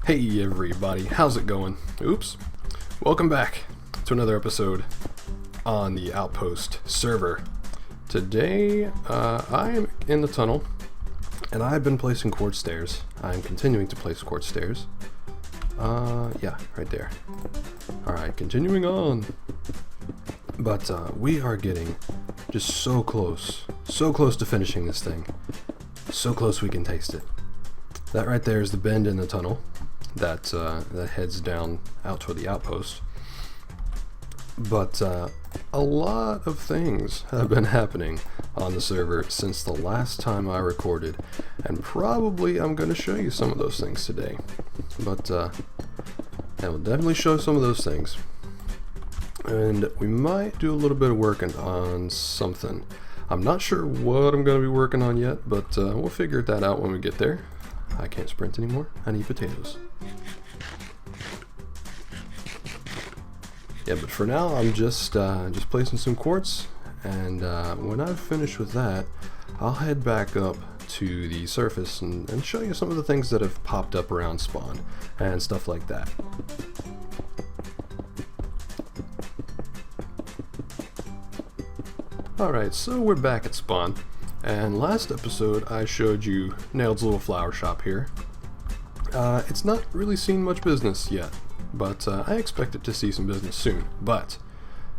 Hey everybody, how's it going? Oops. Welcome back to another episode on the Outpost server. Today, I am in the tunnel, and I've been placing quartz stairs. I'm continuing to place quartz stairs. Yeah, right there. Alright, continuing on. But, we are getting just so close to finishing this thing. So close we can taste it. That right there is the bend in the tunnel that heads down out toward the outpost. But a lot of things have been happening on the server since the last time I recorded, and probably I'm going to show you some of those things today. But I will definitely show some of those things. And we might do a little bit of working on something. I'm not sure what I'm going to be working on yet, but we'll figure that out when we get there. I can't sprint anymore. I need potatoes. Yeah, but for now, I'm just placing some quartz, and when I've finished with that, I'll head back up to the surface and show you some of the things that have popped up around spawn and stuff like that. Alright, so we're back at spawn, and last episode I showed you Nail's little flower shop here. It's not really seen much business yet, but I expect it to see some business soon. But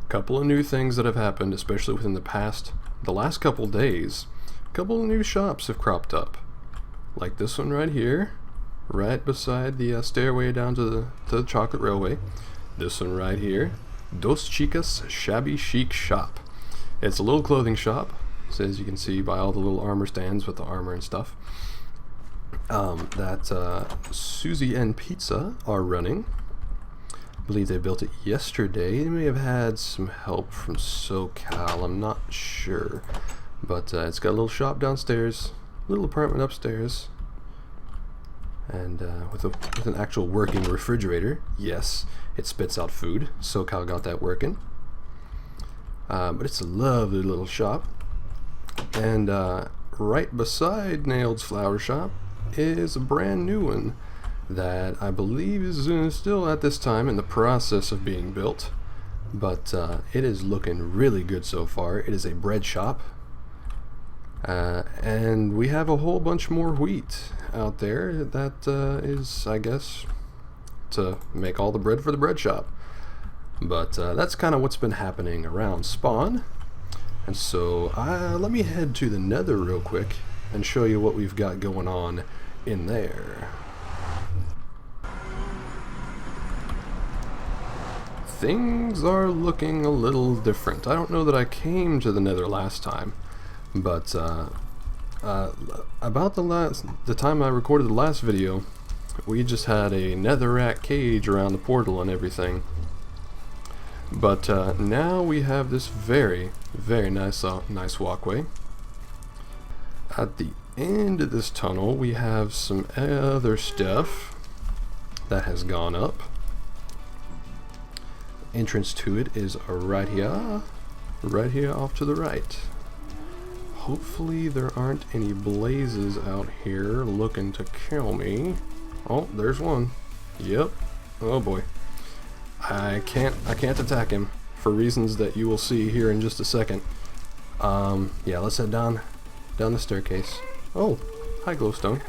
a couple of new things that have happened, especially within the last couple days. A couple of new shops have cropped up, like this one right here, right beside the stairway down to the chocolate railway. This one right here, Dos Chicas Shabby Chic Shop. It's a little clothing shop, so as you can see by all the little armor stands with the armor and stuff, that Susie and Pizza are running. I believe they built it yesterday. They may have had some help from SoCal, I'm not sure. But it's got a little shop downstairs, little apartment upstairs, and with an actual working refrigerator. Yes, it spits out food. SoCal got that working. But it's a lovely little shop. And right beside Nailed's flower shop is a brand new one that I believe is still at this time in the process of being built, but it is looking really good so far. It is a bread shop, and we have a whole bunch more wheat out there that is, I guess, to make all the bread for the bread shop. But that's kind of what's been happening around spawn. And so let me head to the nether real quick and show you what we've got going on in there. Things are looking a little different. I don't know that I came to the nether last time, but about the time I recorded the last video, we just had a netherrack cage around the portal and everything. But now we have this very, very nice walkway. At the end of this tunnel, we have some other stuff that has gone up. Entrance to it is right here off to the right. Hopefully there aren't any blazes out here looking to kill me. Oh, there's one. Yep. Oh boy. I can't attack him for reasons that you will see here in just a second. Yeah, let's head down the staircase. Oh, hi glowstone.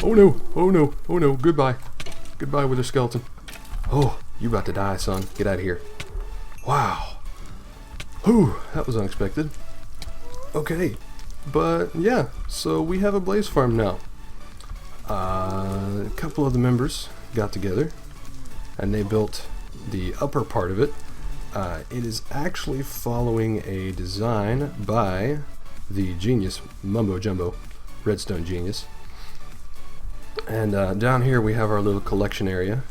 Oh no, oh no, oh no, goodbye. Goodbye, wither skeleton. Oh, you about to die, son. Get out of here. Wow. Whew, that was unexpected. Okay, but yeah, so we have a blaze farm now. A couple of the members got together and they built the upper part of it. It is actually following a design by the genius Mumbo Jumbo, redstone genius. And down here we have our little collection area,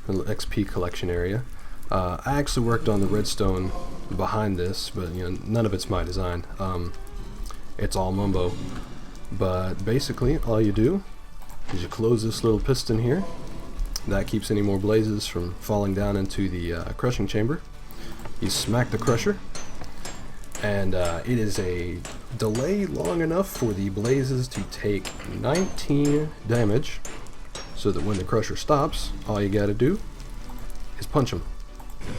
little XP collection area. I actually worked on the redstone behind this, but you know, none of it's my design. It's all Mumbo. But basically all you do is you close this little piston here. That keeps any more blazes from falling down into the crushing chamber. You smack the crusher, and it is a delay long enough for the blazes to take 19 damage. So so that when the crusher stops, all you gotta do is punch them.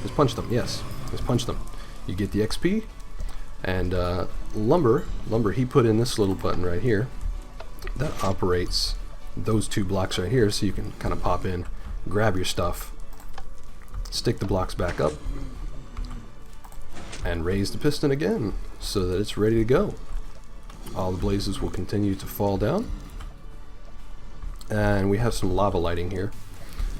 Just punch them, yes. Just punch them. You get the XP, and lumber he put in this little button right here. That operates those two blocks right here, so you can kind of pop in, grab your stuff, stick the blocks back up, and raise the piston again so that it's ready to go. All the blazes will continue to fall down, and we have some lava lighting here.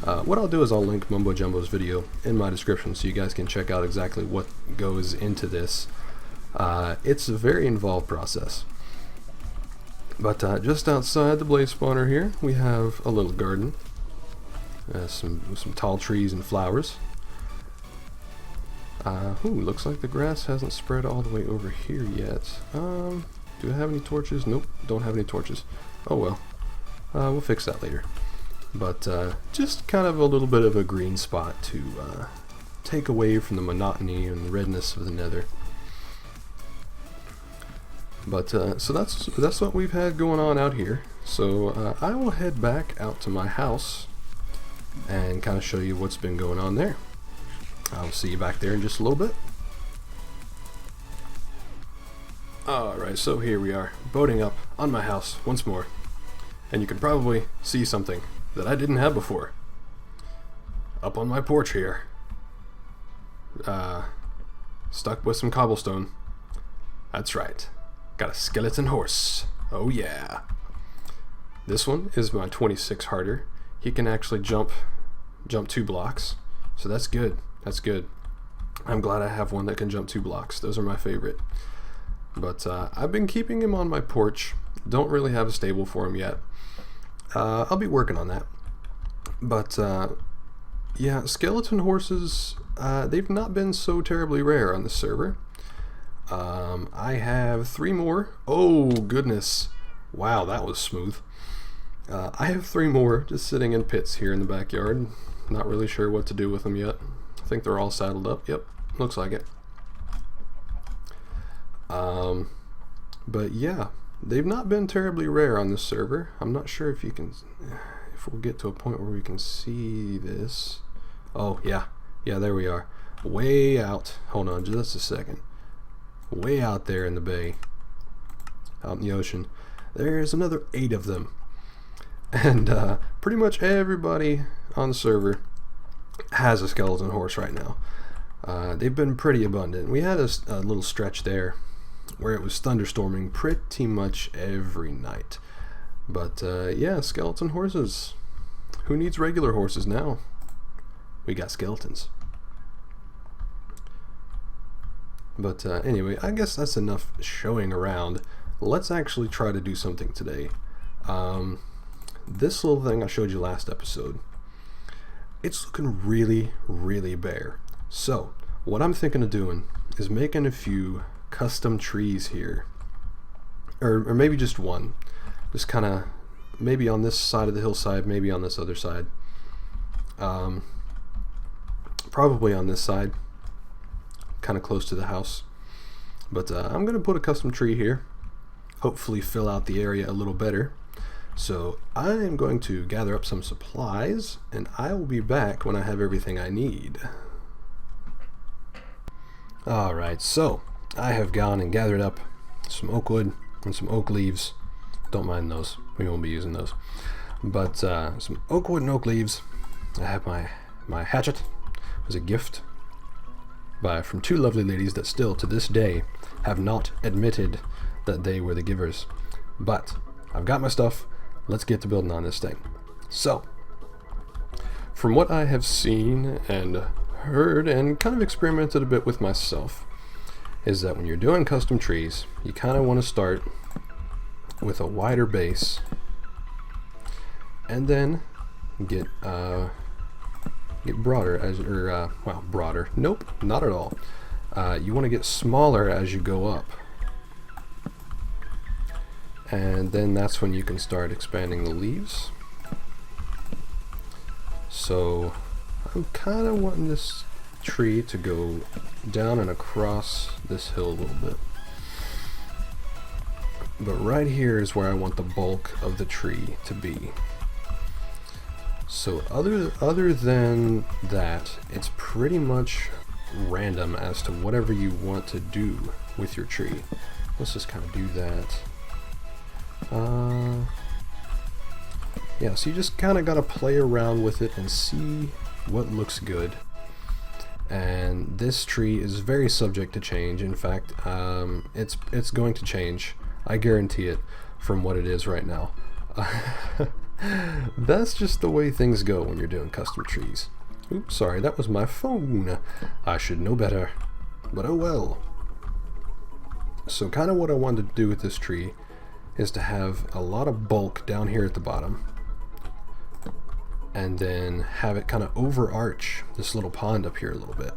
What I'll do is I'll link Mumbo Jumbo's video in my description so you guys can check out exactly what goes into this. It's a very involved process. But just outside the blaze spawner here, we have a little garden. Some tall trees and flowers. Looks like the grass hasn't spread all the way over here yet. Do I have any torches? Nope, don't have any torches. Oh well, we'll fix that later. But just kind of a little bit of a green spot to take away from the monotony and the redness of the nether. But so that's what we've had going on out here. So I will head back out to my house and kind of show you what's been going on there. I'll see you back there in just a little bit. Alright, so here we are, boating up on my house once more. And you can probably see something that I didn't have before. Up on my porch here. Stuck with some cobblestone. That's right. Got a skeleton horse. Oh yeah. This one is my 26 harder. He can actually jump 2 blocks. So that's good. That's good. I'm glad I have one that can jump 2 blocks. Those are my favorite. But I've been keeping him on my porch. Don't really have a stable for him yet. I'll be working on that. But yeah, skeleton horses, they've not been so terribly rare on the server. I have 3 more. Oh goodness. Wow, that was smooth. I have 3 more just sitting in pits here in the backyard. Not really sure what to do with them yet. I think they're all saddled up. Yep, looks like it. But yeah, they've not been terribly rare on this server. I'm not sure if we'll get to a point where we can see this. Oh yeah, there we are. Way out. Hold on just a second. Way out there in the bay, out in the ocean, there's another 8 of them. And pretty much everybody on the server has a skeleton horse right now. They've been pretty abundant. We had a little stretch there where it was thunderstorming pretty much every night. But yeah, skeleton horses. Who needs regular horses now? We got skeletons. But anyway, I guess that's enough showing around. Let's actually try to do something today. This little thing I showed you last episode, it's looking really, really bare. So what I'm thinking of doing is making a few custom trees here, or maybe just one, just kind of maybe on this side of the hillside, maybe on this other side, probably on this side, kind of close to the house. But I'm gonna put a custom tree here, hopefully fill out the area a little better. So I am going to gather up some supplies, and I will be back when I have everything I need. Alright, so I have gone and gathered up some oak wood and some oak leaves. Don't mind those, we won't be using those. But some oak wood and oak leaves. I have my hatchet. It was a gift from 2 lovely ladies that still to this day have not admitted that they were the givers. But I've got my stuff. Let's get to building on this thing. So, from what I have seen and heard and kind of experimented a bit with myself, is that when you're doing custom trees, you kind of want to start with a wider base and then get broader as, or well, broader. Nope, not at all. You want to get smaller as you go up. And then that's when you can start expanding the leaves. So I'm kind of wanting this tree to go down and across this hill a little bit. But right here is where I want the bulk of the tree to be. So other than that, it's pretty much random as to whatever you want to do with your tree. Let's just kind of do that. Yeah, so you just kind of got to play around with it and see what looks good. And this tree is very subject to change. In fact, it's going to change. I guarantee it from what it is right now. That's just the way things go when you're doing custom trees. Oops, sorry, that was my phone. I should know better, but oh well. So kind of what I wanted to do with this tree is to have a lot of bulk down here at the bottom, and then have it kind of overarch this little pond up here a little bit.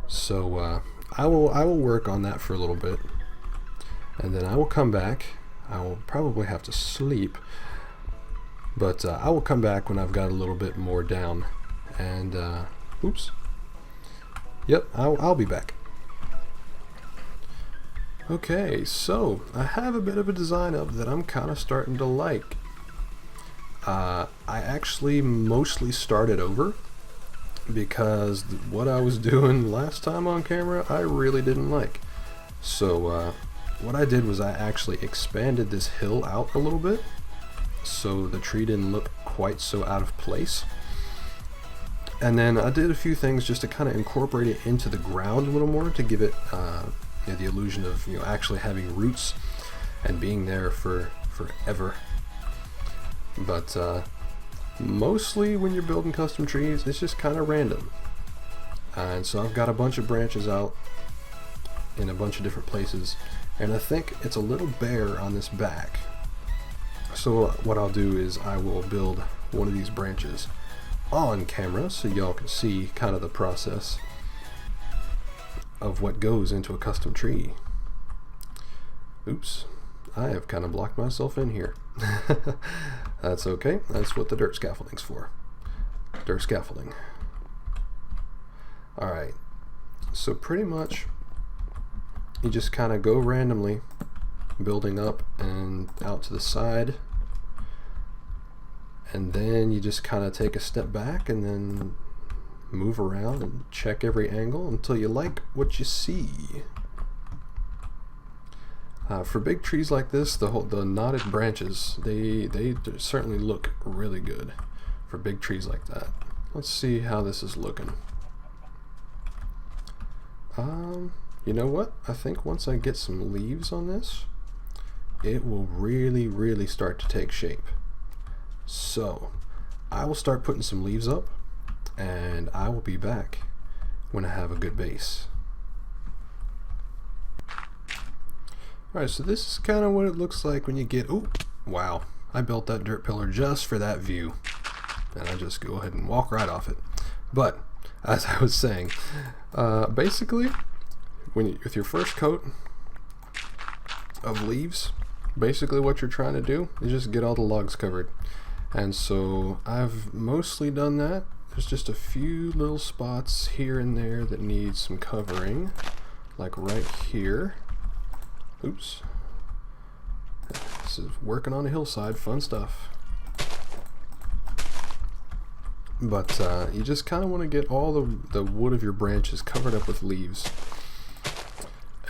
So I will work on that for a little bit, and then I will come back. I will probably have to sleep, but I will come back when I've got a little bit more down. And oops, yep, I'll be back. Okay, so I have a bit of a design up that I'm kind of starting to like. I actually mostly started over because what I was doing last time on camera I really didn't like. So what I did was I actually expanded this hill out a little bit so the tree didn't look quite so out of place. And then I did a few things just to kind of incorporate it into the ground a little more to give it the illusion of actually having roots and being there for forever. But mostly when you're building custom trees, it's just kind of random. And so I've got a bunch of branches out in a bunch of different places, and I think it's a little bare on this back. So what I'll do is I will build one of these branches on camera so y'all can see kind of the process of what goes into a custom tree. Oops, I have kind of blocked myself in here. That's okay, that's what the dirt scaffolding's for. Dirt scaffolding. Alright, so pretty much you just kind of go randomly building up and out to the side, and then you just kind of take a step back and then move around and check every angle until you like what you see. For big trees like this, the knotted branches, they certainly look really good for big trees like that. Let's see how this is looking. You know what? I think once I get some leaves on this, it will really start to take shape. So I will start putting some leaves up, and I will be back when I have a good base. Alright, so this is kind of what it looks like when you get... Oh, wow. I built that dirt pillar just for that view. And I just go ahead and walk right off it. But, as I was saying, basically, with your first coat of leaves, basically what you're trying to do is just get all the logs covered. And so I've mostly done that. There's just a few little spots here and there that need some covering, like right here. Oops. This is working on a hillside, fun stuff. But you just kind of want to get all the wood of your branches covered up with leaves.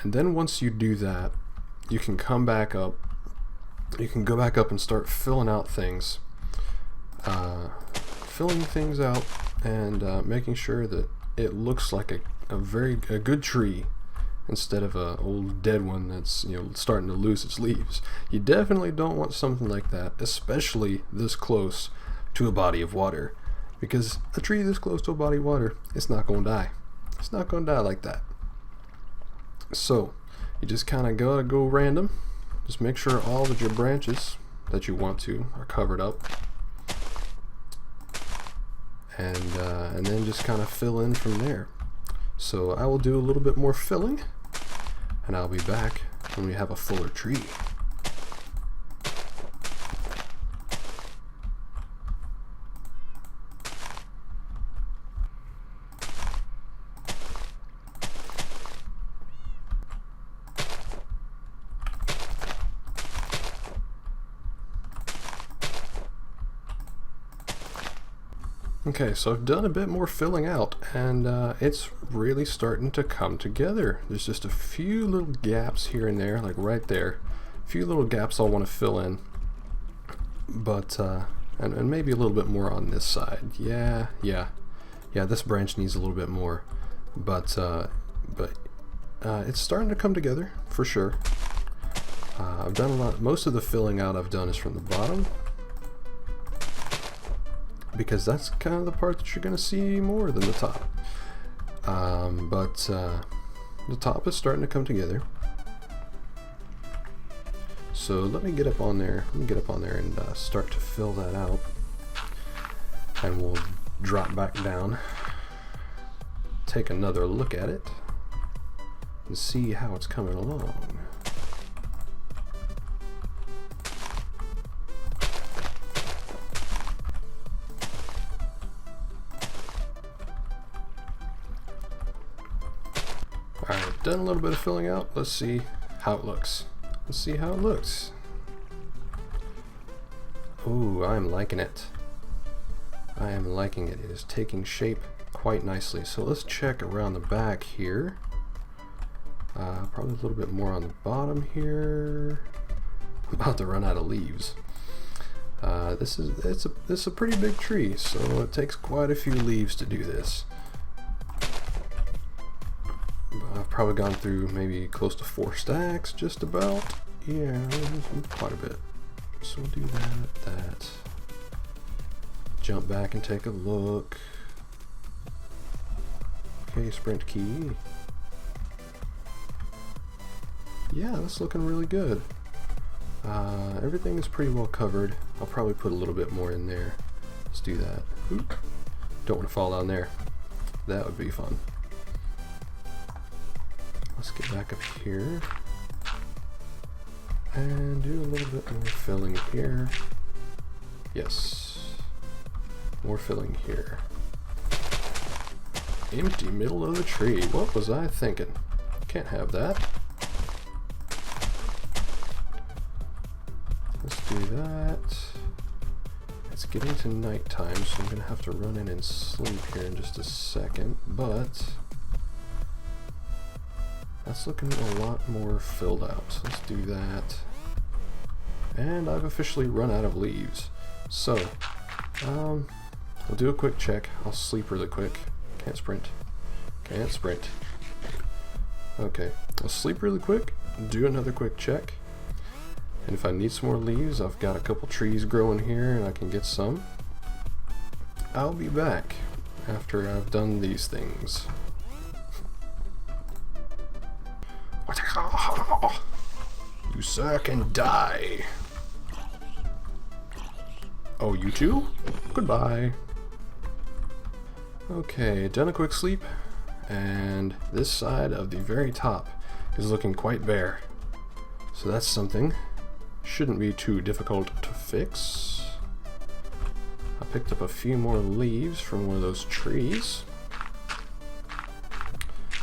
And then once you do that, you can come back up. You can go back up and start filling out things. Filling things out and making sure that it looks like a good tree instead of a old dead one that's starting to lose its leaves. You definitely don't want something like that, especially this close to a body of water, because a tree this close to a body of water, it's not going to die. It's not going to die like that. So you just kind of gotta go random. Just make sure all of your branches that you want to are covered up, and then just kind of fill in from there. So I will do a little bit more filling, and I'll be back when we have a fuller tree. Okay, so I've done a bit more filling out, and it's really starting to come together. There's just a few little gaps here and there, like right there. A few little gaps I'll want to fill in, but and maybe a little bit more on this side. Yeah, this branch needs a little bit more, but it's starting to come together for sure. I've done a lot. Most of the filling out I've done is from the bottom, because that's kind of the part that you're going to see more than the top. But the top is starting to come together. So let me get up on there. And start to fill that out, and we'll drop back down, take another look at it, and see how it's coming along. Alright, done a little bit of filling out. Let's see how it looks. Ooh, I'm liking it. It is taking shape quite nicely. So let's check around the back here. Probably a little bit more on the bottom here. I'm about to run out of leaves. This is a pretty big tree, so it takes quite a few leaves to do this. I've probably gone through maybe close to 4 stacks, just about. Yeah, quite a bit. So we'll do that. Jump back and take a look. Okay, sprint key. Yeah, that's looking really good. Everything is pretty well covered. I'll probably put a little bit more in there. Let's do that. Oop. Don't want to fall down there. That would be fun. Let's get back up here and do a little bit more filling here. Yes, more filling here. Empty middle of the tree. What was I thinking? Can't have that. Let's do that. It's getting to nighttime, so I'm gonna have to run in and sleep here in just a second, but that's looking a lot more filled out. So let's do that. And I've officially run out of leaves. So, we'll do a quick check. I'll sleep really quick. Can't sprint. Okay, I'll sleep really quick, do another quick check. And if I need some more leaves, I've got a couple trees growing here and I can get some. I'll be back after I've done these things. You suck and die. Oh, you too? Goodbye. Okay, done a quick sleep, and this side of the very top is looking quite bare. So that's something. Shouldn't be too difficult to fix. I picked up a few more leaves from one of those trees.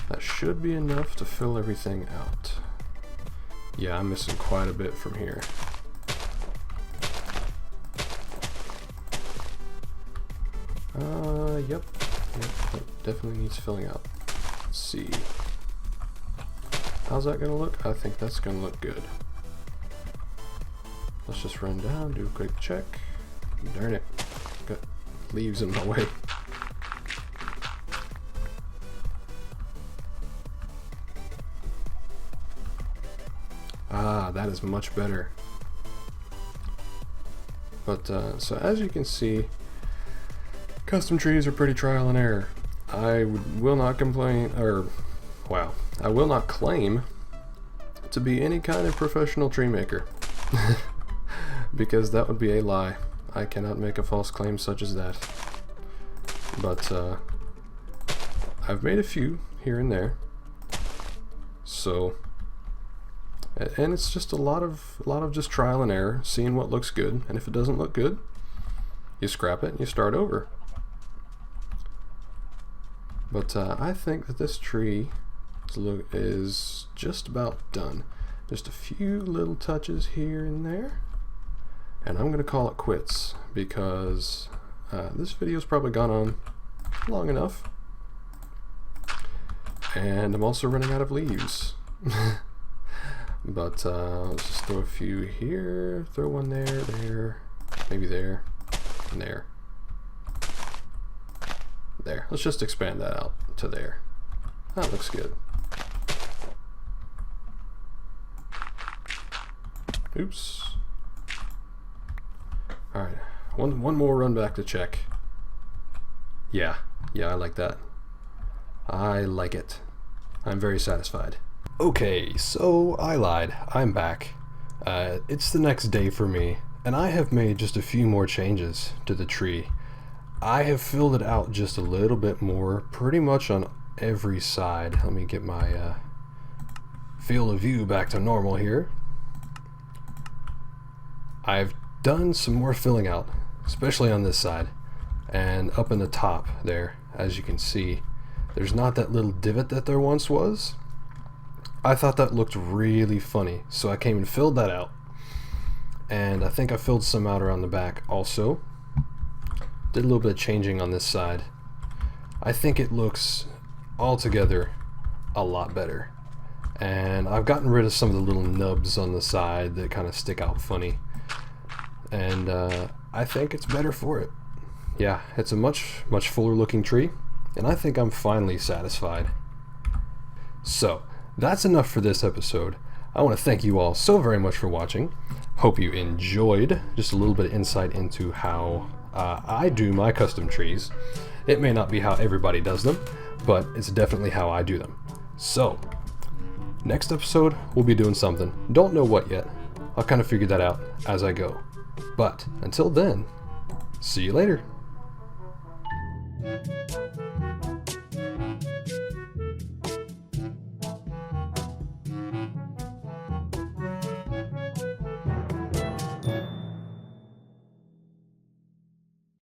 That should be enough to fill everything out. Yeah, I'm missing quite a bit from here. Yep, definitely needs filling out. Let's see. How's that gonna look? I think that's gonna look good. Let's just run down, do a quick check. Darn it, got leaves in my way. Ah, that is much better. But, so as you can see, custom trees are pretty trial and error. I will not complain, or, wow, I will not claim to be any kind of professional tree maker. Because that would be a lie. I cannot make a false claim such as that. But, I've made a few here and there. So, and it's just a lot of just trial and error, seeing what looks good, and if it doesn't look good, you scrap it and you start over. But I think that this tree is just about done. Just a few little touches here and there, and I'm gonna call it quits because This video's probably gone on long enough. And I'm also running out of leaves. But let's just throw a few here, throw one there, maybe there, and there. There. Let's just expand that out to there. That looks good. Oops. Alright, one more run back to check. Yeah, I like that. I like it. I'm very satisfied. Okay, so I lied. I'm back. It's the next day for me, and I have made just a few more changes to the tree. I have filled it out just a little bit more, pretty much on every side. Let me get my field of view back to normal here. I've done some more filling out, especially on this side, and up in the top there, as you can see, there's not that little divot that there once was. I thought that looked really funny, so I came and filled that out. And I think I filled some out around the back also. Did a little bit of changing on this side. I think it looks altogether a lot better. And I've gotten rid of some of the little nubs on the side that kind of stick out funny. And I think it's better for it. Yeah, it's a much fuller looking tree, and I think I'm finally satisfied. So, that's enough for this episode. I want to thank you all so very much for watching. Hope you enjoyed just a little bit of insight into how I do my custom trees. It may not be how everybody does them, but it's definitely how I do them. So, next episode, we'll be doing something. Don't know what yet. I'll kind of figure that out as I go. But until then, see you later.